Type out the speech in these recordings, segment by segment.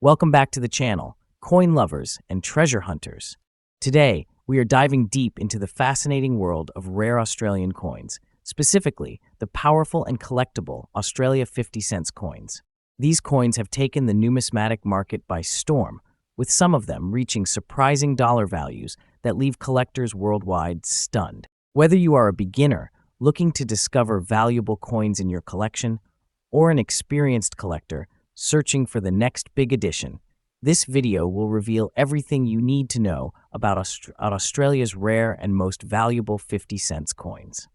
Welcome back to the channel, coin lovers and treasure hunters. Today, we are diving deep into the fascinating world of rare Australian coins, specifically the powerful and collectible Australia 50 cents coins. These coins have taken the numismatic market by storm, with some of them reaching surprising dollar values that leave collectors worldwide stunned. Whether you are a beginner looking to discover valuable coins in your collection, or an experienced collector searching for the next big addition, this video will reveal everything you need to know about Australia's rare and most valuable 50 cents coins.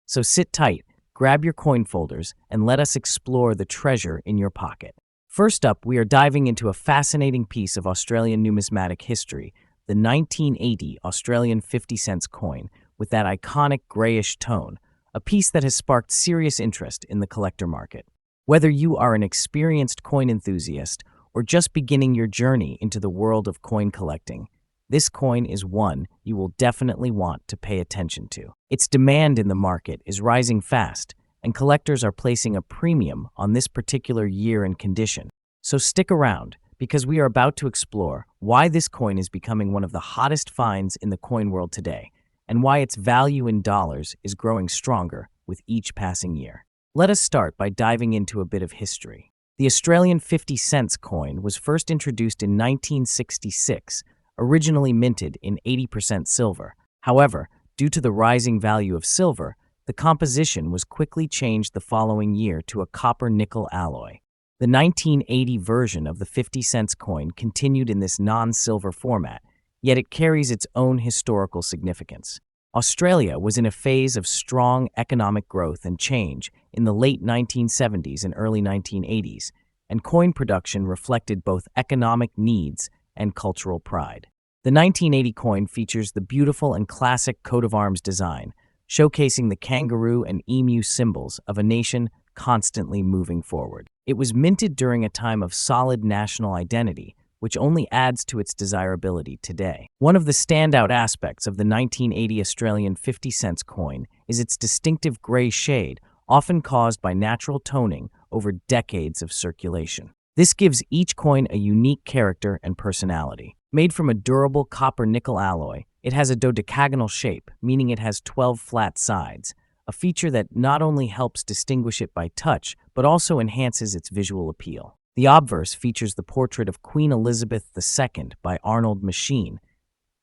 So sit tight, grab your coin folders, and let us explore the treasure in your pocket. First up, we are diving into a fascinating piece of Australian numismatic history, the 1980 Australian 50 cents coin with that iconic grayish tone, a piece that has sparked serious interest in the collector market. Whether you are an experienced coin enthusiast or just beginning your journey into the world of coin collecting, this coin is one you will definitely want to pay attention to. Its demand in the market is rising fast, and collectors are placing a premium on this particular year and condition. So stick around, because we are about to explore why this coin is becoming one of the hottest finds in the coin world today, and why its value in dollars is growing stronger with each passing year. Let us start by diving into a bit of history. The Australian 50 cents coin was first introduced in 1966, originally minted in 80% silver. However, due to the rising value of silver, the composition was quickly changed the following year to a copper-nickel alloy. The 1980 version of the 50 cents coin continued in this non-silver format, yet it carries its own historical significance. Australia was in a phase of strong economic growth and change in the late 1970s and early 1980s, and coin production reflected both economic needs and cultural pride. The 1980 coin features the beautiful and classic coat of arms design, showcasing the kangaroo and emu symbols of a nation constantly moving forward. It was minted during a time of solid national identity, which only adds to its desirability today. One of the standout aspects of the 1980 Australian 50 cents coin is its distinctive gray shade, often caused by natural toning over decades of circulation. This gives each coin a unique character and personality. Made from a durable copper-nickel alloy, it has a dodecagonal shape, meaning it has 12 flat sides, a feature that not only helps distinguish it by touch, but also enhances its visual appeal. The obverse features the portrait of Queen Elizabeth II by Arnold Machin,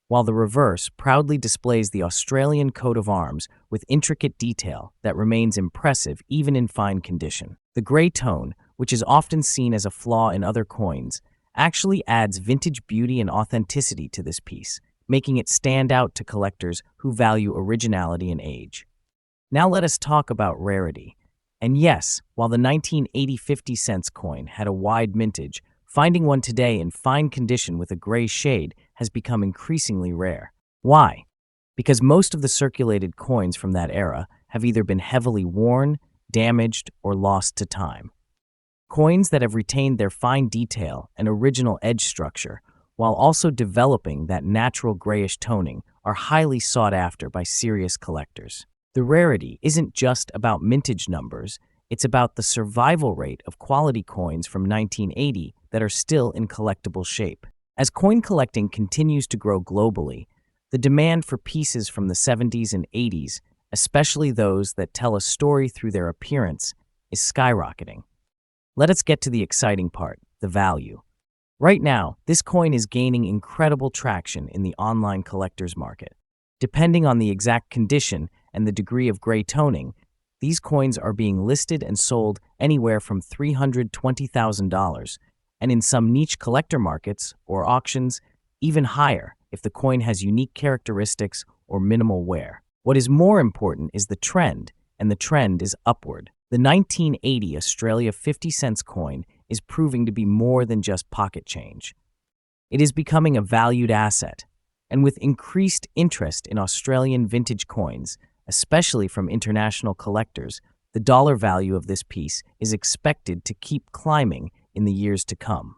while the reverse proudly displays the Australian coat of arms with intricate detail that remains impressive even in fine condition. The gray tone, which is often seen as a flaw in other coins, actually adds vintage beauty and authenticity to this piece, making it stand out to collectors who value originality and age. Now let us talk about rarity. And yes, while the 1980 50 cents coin had a wide mintage, finding one today in fine condition with a gray shade has become increasingly rare. Why? Because most of the circulated coins from that era have either been heavily worn, damaged, or lost to time. Coins that have retained their fine detail and original edge structure, while also developing that natural grayish toning, are highly sought after by serious collectors. The rarity isn't just about mintage numbers, it's about the survival rate of quality coins from 1980 that are still in collectible shape. As coin collecting continues to grow globally, the demand for pieces from the 70s and 80s, especially those that tell a story through their appearance, is skyrocketing. Let us get to the exciting part, the value. Right now, this coin is gaining incredible traction in the online collector's market. Depending on the exact condition and the degree of gray toning, these coins are being listed and sold anywhere from $320,000, and in some niche collector markets or auctions, even higher if the coin has unique characteristics or minimal wear. What is more important is the trend, and the trend is upward. The 1980 Australia 50 cents coin is proving to be more than just pocket change. It is becoming a valued asset, and with increased interest in Australian vintage coins, especially from international collectors, the dollar value of this piece is expected to keep climbing in the years to come.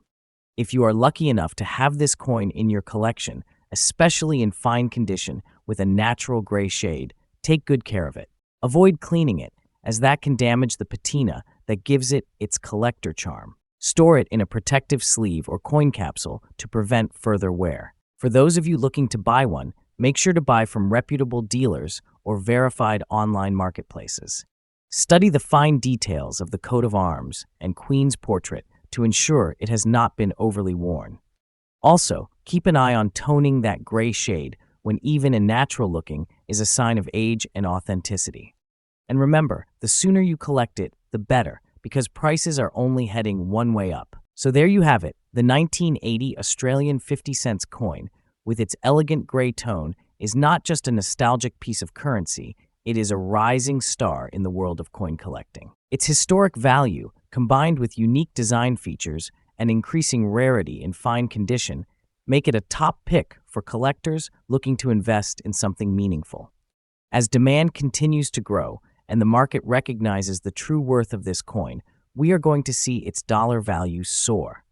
If you are lucky enough to have this coin in your collection, especially in fine condition with a natural gray shade, take good care of it. Avoid cleaning it, as that can damage the patina that gives it its collector charm. Store it in a protective sleeve or coin capsule to prevent further wear. For those of you looking to buy one, make sure to buy from reputable dealers or verified online marketplaces. Study the fine details of the coat of arms and Queen's portrait to ensure it has not been overly worn. Also, keep an eye on toning that gray shade when even a natural looking is a sign of age and authenticity. And remember, the sooner you collect it, the better, because prices are only heading one way up. So there you have it, the 1980 Australian 50 cents coin, with its elegant gray tone, is not just a nostalgic piece of currency, it is a rising star in the world of coin collecting. Its historic value, combined with unique design features and increasing rarity in fine condition, make it a top pick for collectors looking to invest in something meaningful. As demand continues to grow and the market recognizes the true worth of this coin, we are going to see its dollar value soar.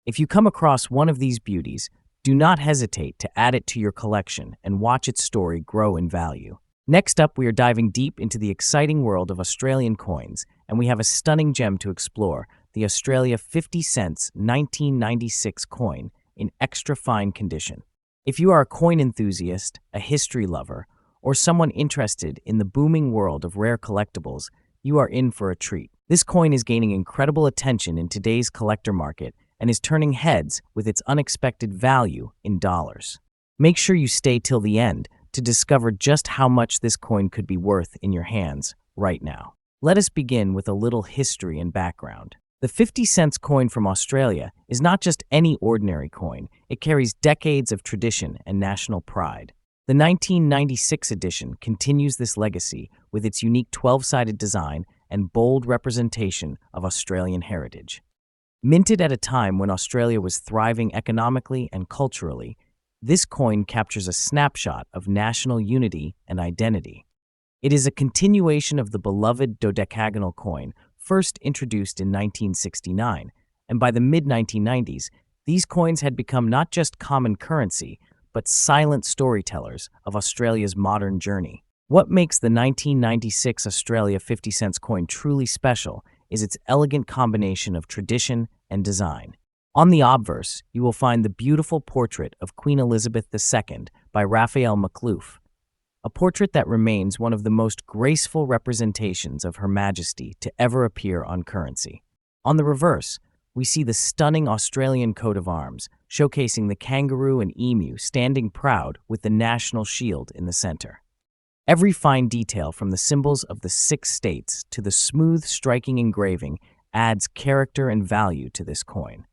If you come across one of these beauties, do not hesitate to add it to your collection and watch its story grow in value. Next up, we are diving deep into the exciting world of Australian coins, and we have a stunning gem to explore, the Australia 50 cents 1996 coin in extra fine condition. If you are a coin enthusiast, a history lover, or someone interested in the booming world of rare collectibles, you are in for a treat. This coin is gaining incredible attention in today's collector market and is turning heads with its unexpected value in dollars. Make sure you stay till the end to discover just how much this coin could be worth in your hands right now. Let us begin with a little history and background. The 50 cents coin from Australia is not just any ordinary coin, it carries decades of tradition and national pride. The 1996 edition continues this legacy with its unique 12-sided design and bold representation of Australian heritage. Minted at a time when Australia was thriving economically and culturally, this coin captures a snapshot of national unity and identity. It is a continuation of the beloved dodecagonal coin, first introduced in 1969, and by the mid-1990s, these coins had become not just common currency, but silent storytellers of Australia's modern journey. What makes the 1996 Australia 50 cents coin truly special is its elegant combination of tradition and design. On the obverse, you will find the beautiful portrait of Queen Elizabeth II by Raphael McLoof, a portrait that remains one of the most graceful representations of Her Majesty to ever appear on currency. On the reverse, we see the stunning Australian coat of arms, showcasing the kangaroo and emu standing proud with the national shield in the center. Every fine detail from the symbols of the 6 states to the smooth, striking engraving adds character and value to this coin.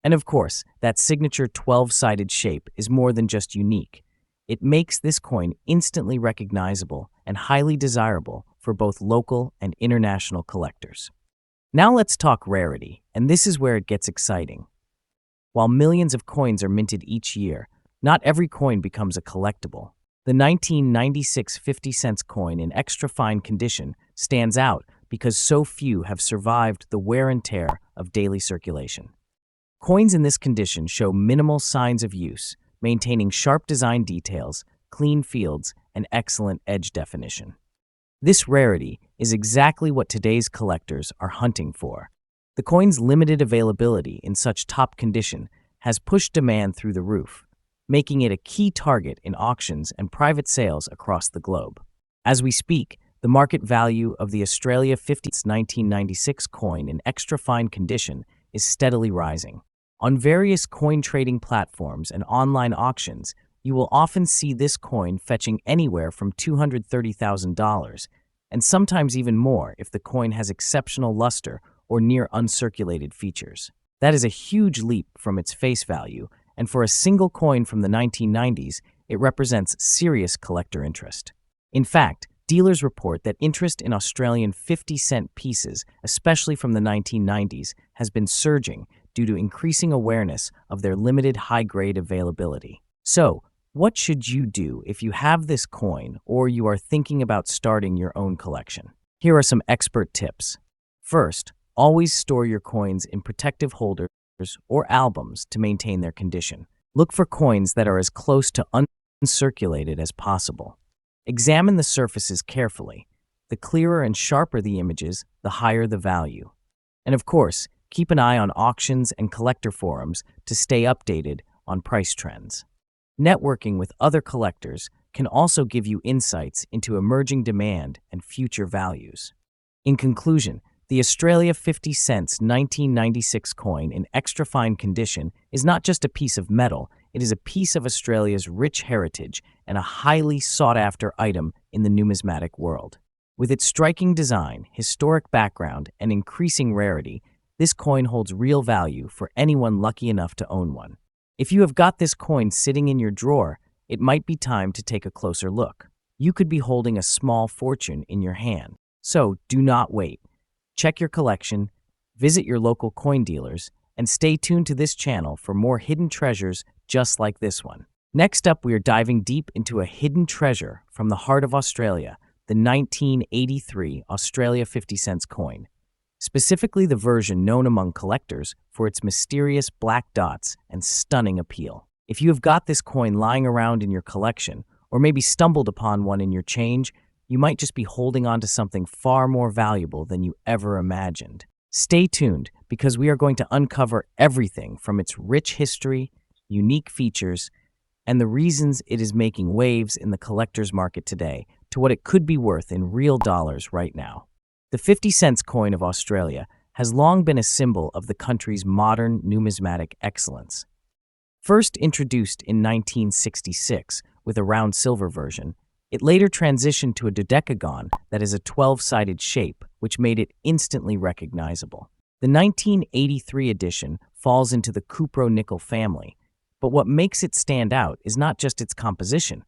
And of course, that signature 12-sided shape is more than just unique. It makes this coin instantly recognizable and highly desirable for both local and international collectors. Now let's talk rarity, and this is where it gets exciting. While millions of coins are minted each year, not every coin becomes a collectible. The 1996 50 cents coin in extra fine condition stands out because so few have survived the wear and tear of daily circulation. Coins in this condition show minimal signs of use, maintaining sharp design details, clean fields, and excellent edge definition. This rarity is exactly what today's collectors are hunting for. The coin's limited availability in such top condition has pushed demand through the roof, making it a key target in auctions and private sales across the globe. As we speak, the market value of the Australia 50 1996 coin in extra fine condition is steadily rising. On various coin trading platforms and online auctions, you will often see this coin fetching anywhere from $230,000, and sometimes even more if the coin has exceptional luster or near uncirculated features. That is a huge leap from its face value, and for a single coin from the 1990s, it represents serious collector interest. In fact, dealers report that interest in Australian 50-cent pieces, especially from the 1990s, has been surging due to increasing awareness of their limited high-grade availability. So, what should you do if you have this coin or you are thinking about starting your own collection? Here are some expert tips. First, always store your coins in protective holders or albums to maintain their condition. Look for coins that are as close to uncirculated as possible. Examine the surfaces carefully. The clearer and sharper the images, the higher the value. And of course, Keep an eye on auctions and collector forums to stay updated on price trends. Networking with other collectors can also give you insights into emerging demand and future values. In conclusion, the Australia 50 cents 1996 coin in extra fine condition is not just a piece of metal, it is a piece of Australia's rich heritage and a highly sought-after item in the numismatic world. With its striking design, historic background, and increasing rarity, this coin holds real value for anyone lucky enough to own one. If you have got this coin sitting in your drawer, it might be time to take a closer look. You could be holding a small fortune in your hand. So do not wait. Check your collection, visit your local coin dealers, and stay tuned to this channel for more hidden treasures just like this one. Next up, we are diving deep into a hidden treasure from the heart of Australia, the 1983 Australia 50 cents coin. Specifically the version known among collectors for its mysterious black dots and stunning appeal. If you have got this coin lying around in your collection, or maybe stumbled upon one in your change, you might just be holding on to something far more valuable than you ever imagined. Stay tuned, because we are going to uncover everything from its rich history, unique features, and the reasons it is making waves in the collector's market today to what it could be worth in real dollars right now. The 50 cents coin of Australia has long been a symbol of the country's modern numismatic excellence. First introduced in 1966 with a round silver version, it later transitioned to a dodecagon that is a 12-sided shape, which made it instantly recognizable. The 1983 edition falls into the cupro-nickel family, but what makes it stand out is not just its composition.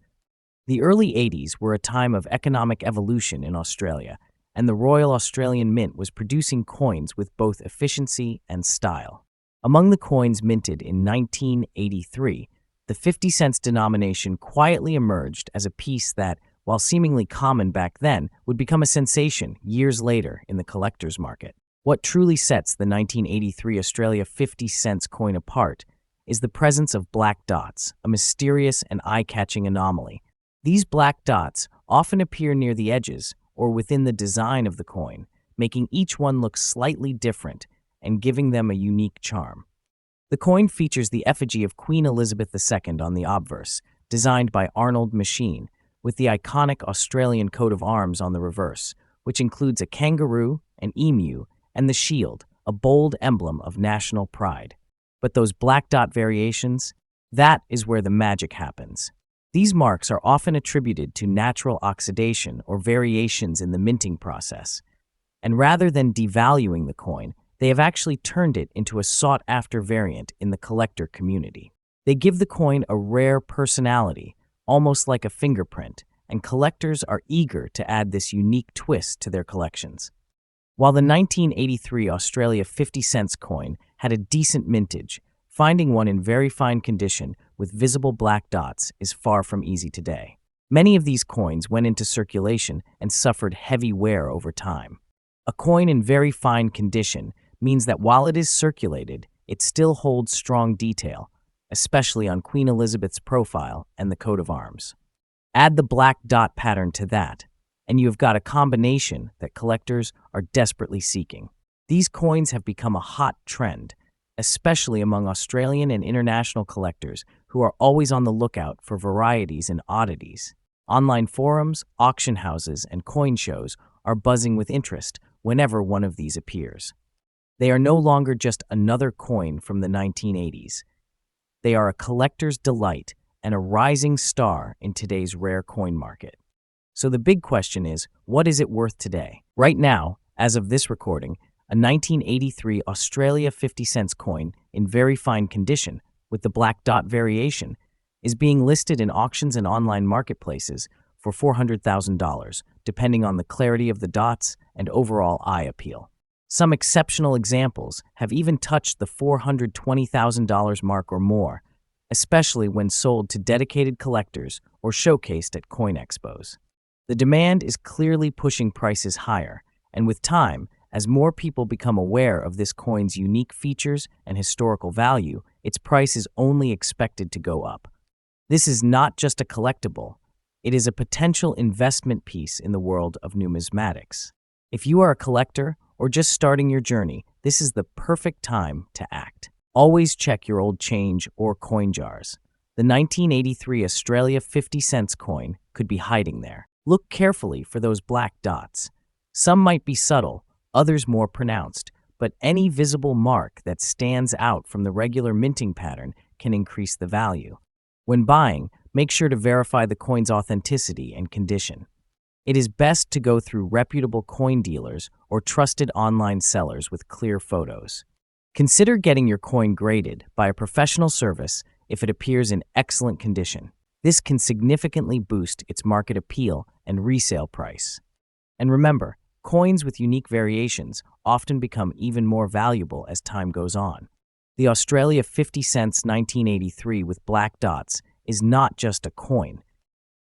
The early 80s were a time of economic evolution in Australia, and the Royal Australian Mint was producing coins with both efficiency and style. Among the coins minted in 1983, the 50 cents denomination quietly emerged as a piece that, while seemingly common back then, would become a sensation years later in the collector's market. What truly sets the 1983 Australia 50 cents coin apart is the presence of black dots, a mysterious and eye-catching anomaly. These black dots often appear near the edges or within the design of the coin, making each one look slightly different and giving them a unique charm. The coin features the effigy of Queen Elizabeth II on the obverse, designed by Arnold Machine, with the iconic Australian coat of arms on the reverse, which includes a kangaroo, an emu, and the shield, a bold emblem of national pride. But those black dot variations, that is where the magic happens. These marks are often attributed to natural oxidation or variations in the minting process, and rather than devaluing the coin, they have actually turned it into a sought-after variant in the collector community. They give the coin a rare personality, almost like a fingerprint, and collectors are eager to add this unique twist to their collections. While the 1983 Australia 50 cents coin had a decent mintage, finding one in very fine condition with visible black dots is far from easy today. Many of these coins went into circulation and suffered heavy wear over time. A coin in very fine condition means that while it is circulated, it still holds strong detail, especially on Queen Elizabeth's profile and the coat of arms. Add the black dot pattern to that, and you have got a combination that collectors are desperately seeking. These coins have become a hot trend, especially among Australian and international collectors who are always on the lookout for varieties and oddities. Online forums, auction houses, and coin shows are buzzing with interest whenever one of these appears. They are no longer just another coin from the 1980s. They are a collector's delight and a rising star in today's rare coin market. So the big question is, what is it worth today? Right now, as of this recording, a 1983 Australia 50 cents coin in very fine condition with the black dot variation is being listed in auctions and online marketplaces for $400,000, depending on the clarity of the dots and overall eye appeal. Some exceptional examples have even touched the $420,000 mark or more, especially when sold to dedicated collectors or showcased at coin expos. The demand is clearly pushing prices higher, and with time, as more people become aware of this coin's unique features and historical value, its price is only expected to go up. This is not just a collectible, it is a potential investment piece in the world of numismatics. If you are a collector or just starting your journey, this is the perfect time to act. Always check your old change or coin jars. The 1983 Australia 50 cents coin could be hiding there. Look carefully for those black dots. Some might be subtle, others more pronounced, but any visible mark that stands out from the regular minting pattern can increase the value. When buying, make sure to verify the coin's authenticity and condition. It is best to go through reputable coin dealers or trusted online sellers with clear photos. Consider getting your coin graded by a professional service if it appears in excellent condition. This can significantly boost its market appeal and resale price. And remember, coins with unique variations often become even more valuable as time goes on. The Australia 50 cents 1983 with black dots is not just a coin.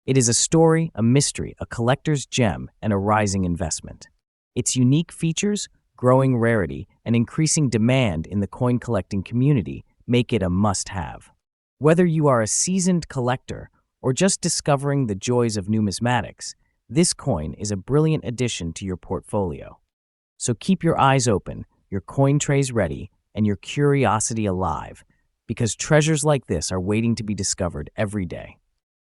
It is a story, a mystery, a collector's gem, and a rising investment. Its unique features, growing rarity, and increasing demand in the coin collecting community make it a must-have. Whether you are a seasoned collector or just discovering the joys of numismatics, this coin is a brilliant addition to your portfolio. So keep your eyes open, your coin trays ready, and your curiosity alive, because treasures like this are waiting to be discovered every day.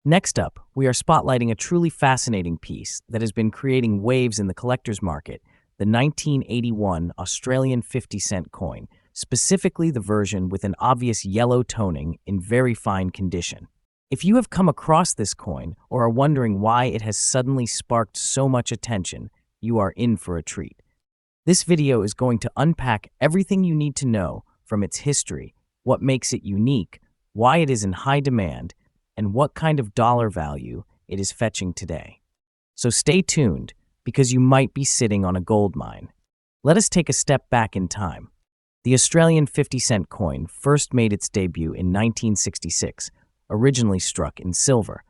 Next up, we are spotlighting a truly fascinating piece that has been creating waves in the collector's market, the 1981 Australian 50 cent coin, specifically the version with an obvious yellow toning in very fine condition. If you have come across this coin or are wondering why it has suddenly sparked so much attention, you are in for a treat. This video is going to unpack everything you need to know from its history, what makes it unique, why it is in high demand, and what kind of dollar value it is fetching today. So stay tuned, because you might be sitting on a gold mine. Let us take a step back in time. The Australian 50 cent coin first made its debut in 1966, originally struck in silver.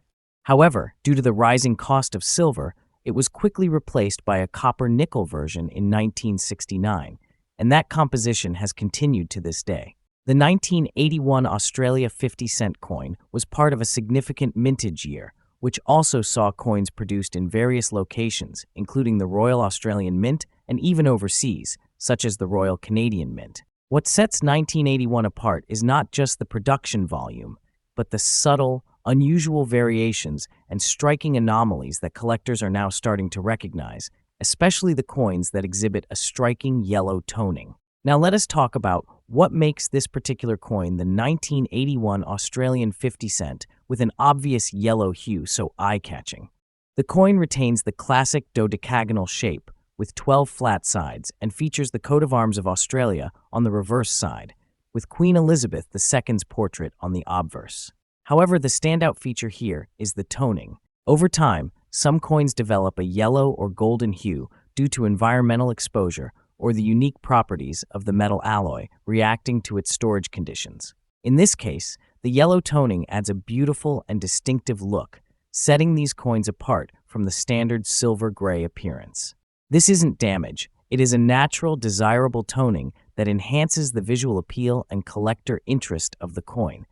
However, due to the rising cost of silver, it was quickly replaced by a copper-nickel version in 1969, and that composition has continued to this day. The 1981 Australia 50 cent coin was part of a significant mintage year, which also saw coins produced in various locations, including the Royal Australian Mint and even overseas, such as the Royal Canadian Mint. What sets 1981 apart is not just the production volume, but the subtle, unusual variations and striking anomalies that collectors are now starting to recognize, especially the coins that exhibit a striking yellow toning. Now let us talk about what makes this particular coin, the 1981 Australian 50 cent, with an obvious yellow hue so eye-catching. The coin retains the classic dodecagonal shape with 12 flat sides and features the coat of arms of Australia on the reverse side, with Queen Elizabeth II's portrait on the obverse. However, the standout feature here is the toning. Over time, some coins develop a yellow or golden hue due to environmental exposure or the unique properties of the metal alloy reacting to its storage conditions. In this case, the yellow toning adds a beautiful and distinctive look, setting these coins apart from the standard silver-gray appearance. This isn't damage. It is a natural, desirable toning that enhances the visual appeal and collector interest of the coin.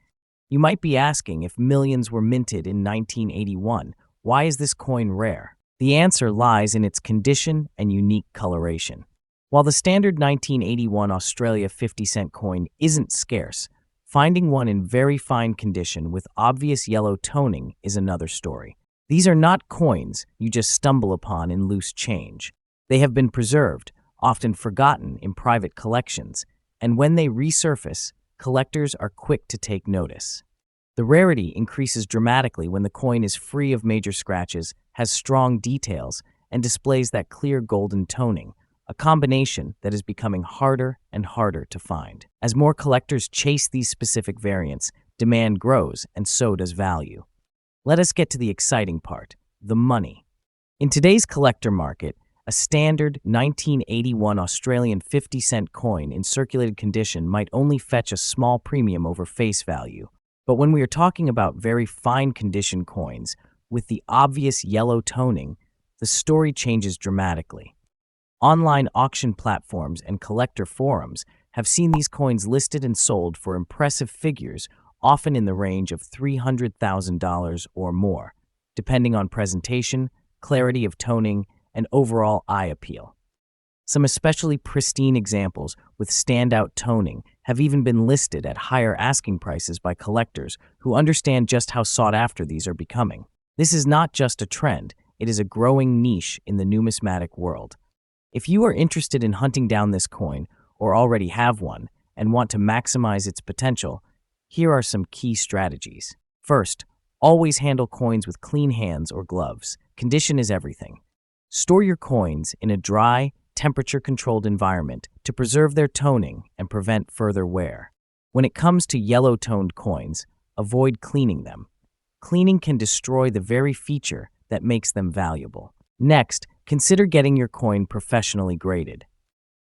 You might be asking, if millions were minted in 1981, why is this coin rare? The answer lies in its condition and unique coloration. While the standard 1981 Australia 50 cent coin isn't scarce, finding one in very fine condition with obvious yellow toning is another story. These are not coins you just stumble upon in loose change. They have been preserved, often forgotten in private collections, and when they resurface, collectors are quick to take notice. The rarity increases dramatically when the coin is free of major scratches, has strong details, and displays that clear golden toning, a combination that is becoming harder and harder to find. As more collectors chase these specific variants, demand grows, and so does value. Let us get to the exciting part, the money. In today's collector market, a standard 1981 Australian 50 cent coin in circulated condition might only fetch a small premium over face value. But when we are talking about very fine condition coins with the obvious yellow toning, the story changes dramatically. Online auction platforms and collector forums have seen these coins listed and sold for impressive figures, often in the range of $300,000 or more, depending on presentation, clarity of toning, and overall eye appeal. Some especially pristine examples with standout toning have even been listed at higher asking prices by collectors who understand just how sought after these are becoming. This is not just a trend, it is a growing niche in the numismatic world. If you are interested in hunting down this coin or already have one and want to maximize its potential, here are some key strategies. First, always handle coins with clean hands or gloves. Condition is everything. Store your coins in a dry, temperature-controlled environment to preserve their toning and prevent further wear. When it comes to yellow-toned coins, avoid cleaning them. Cleaning can destroy the very feature that makes them valuable. Next, consider getting your coin professionally graded.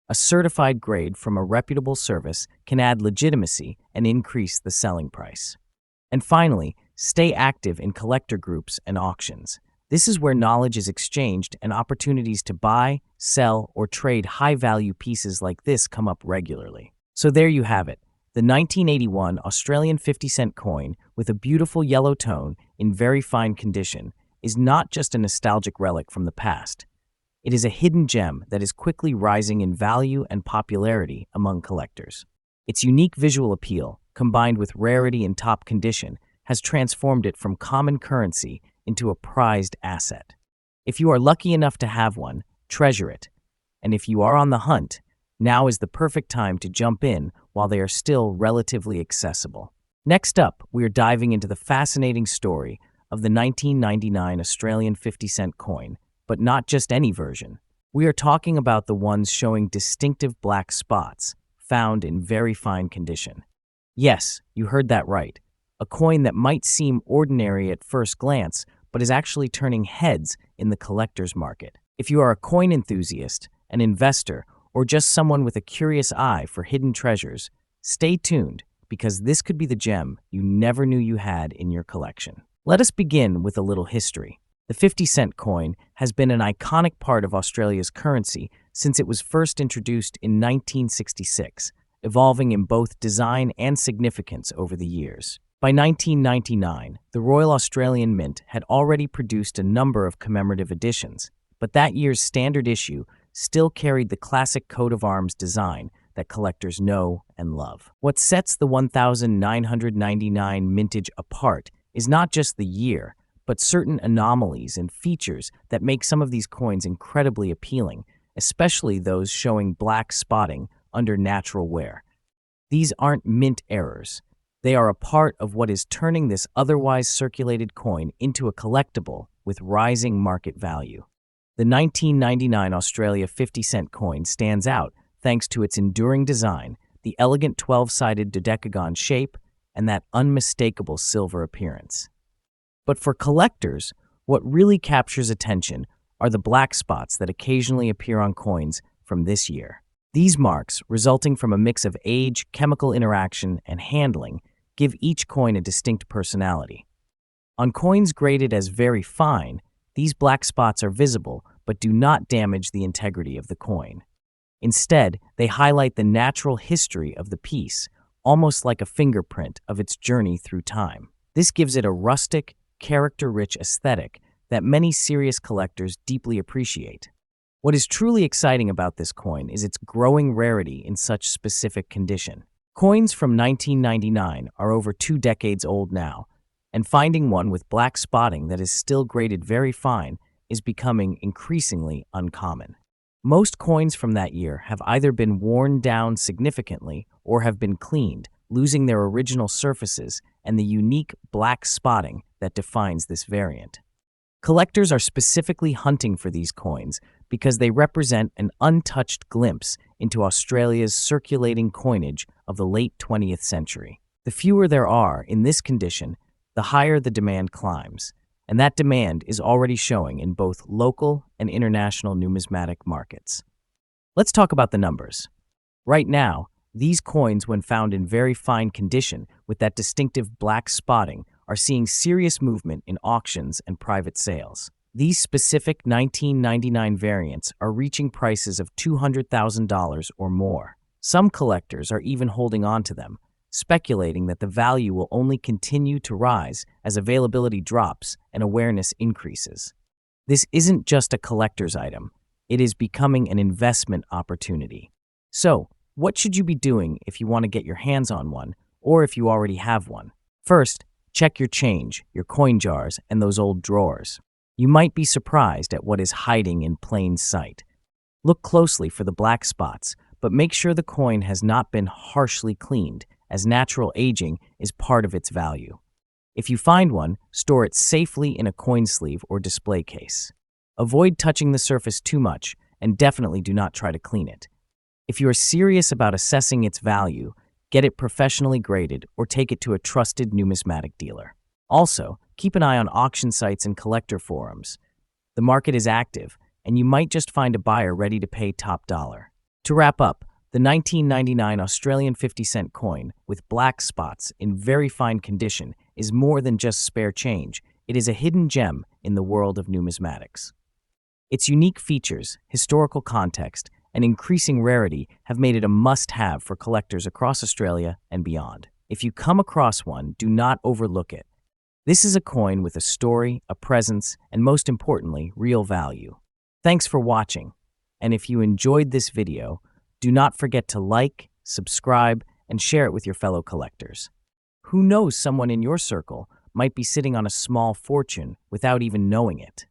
A certified grade from a reputable service can add legitimacy and increase the selling price. And finally, stay active in collector groups and auctions. This is where knowledge is exchanged and opportunities to buy, sell, or trade high-value pieces like this come up regularly. So there you have it, the 1981 Australian 50-cent coin with a beautiful yellow tone in very fine condition is not just a nostalgic relic from the past. It is a hidden gem that is quickly rising in value and popularity among collectors. Its unique visual appeal, combined with rarity and top condition, has transformed it from common currency into a prized asset. If you are lucky enough to have one, treasure it. And if you are on the hunt, now is the perfect time to jump in while they are still relatively accessible. Next up, we are diving into the fascinating story of the 1999 Australian 50-cent coin, but not just any version. We are talking about the ones showing distinctive black spots, found in very fine condition. Yes, you heard that right. A coin that might seem ordinary at first glance, but is actually turning heads in the collector's market. If you are a coin enthusiast, an investor, or just someone with a curious eye for hidden treasures, stay tuned because this could be the gem you never knew you had in your collection. Let us begin with a little history. The 50-cent coin has been an iconic part of Australia's currency since it was first introduced in 1966, evolving in both design and significance over the years. By 1999, the Royal Australian Mint had already produced a number of commemorative editions, but that year's standard issue still carried the classic coat of arms design that collectors know and love. What sets the 1999 mintage apart is not just the year, but certain anomalies and features that make some of these coins incredibly appealing, especially those showing black spotting under natural wear. These aren't mint errors. They are a part of what is turning this otherwise circulated coin into a collectible with rising market value. The 1999 Australia 50-cent coin stands out thanks to its enduring design, the elegant 12-sided dodecagon shape, and that unmistakable silver appearance. But for collectors, what really captures attention are the black spots that occasionally appear on coins from this year. These marks, resulting from a mix of age, chemical interaction, and handling, give each coin a distinct personality. On coins graded as very fine, these black spots are visible but do not damage the integrity of the coin. Instead, they highlight the natural history of the piece, almost like a fingerprint of its journey through time. This gives it a rustic, character-rich aesthetic that many serious collectors deeply appreciate. What is truly exciting about this coin is its growing rarity in such specific condition. Coins from 1999 are over 2 decades old now, and finding one with black spotting that is still graded very fine is becoming increasingly uncommon. Most coins from that year have either been worn down significantly or have been cleaned, losing their original surfaces and the unique black spotting that defines this variant. Collectors are specifically hunting for these coins because they represent an untouched glimpse into Australia's circulating coinage of the late 20th century. The fewer there are in this condition, the higher the demand climbs, and that demand is already showing in both local and international numismatic markets. Let's talk about the numbers. Right now, these coins, when found in very fine condition with that distinctive black spotting, are seeing serious movement in auctions and private sales. These specific 1999 variants are reaching prices of $200,000 or more. Some collectors are even holding on to them, speculating that the value will only continue to rise as availability drops and awareness increases. This isn't just a collector's item. It is becoming an investment opportunity. So, what should you be doing if you want to get your hands on one, or if you already have one? First, check your change, your coin jars, and those old drawers. You might be surprised at what is hiding in plain sight. Look closely for the black spots, but make sure the coin has not been harshly cleaned, as natural aging is part of its value. If you find one, store it safely in a coin sleeve or display case. Avoid touching the surface too much, and definitely do not try to clean it. If you are serious about assessing its value, get it professionally graded or take it to a trusted numismatic dealer. Also, keep an eye on auction sites and collector forums. The market is active, and you might just find a buyer ready to pay top dollar. To wrap up, the 1999 Australian 50-cent coin with black spots in very fine condition is more than just spare change. It is a hidden gem in the world of numismatics. Its unique features, historical context, and increasing rarity have made it a must-have for collectors across Australia and beyond. If you come across one, do not overlook it. This is a coin with a story, a presence, and most importantly, real value. Thanks for watching, and if you enjoyed this video, do not forget to like, subscribe, and share it with your fellow collectors. Who knows, someone in your circle might be sitting on a small fortune without even knowing it.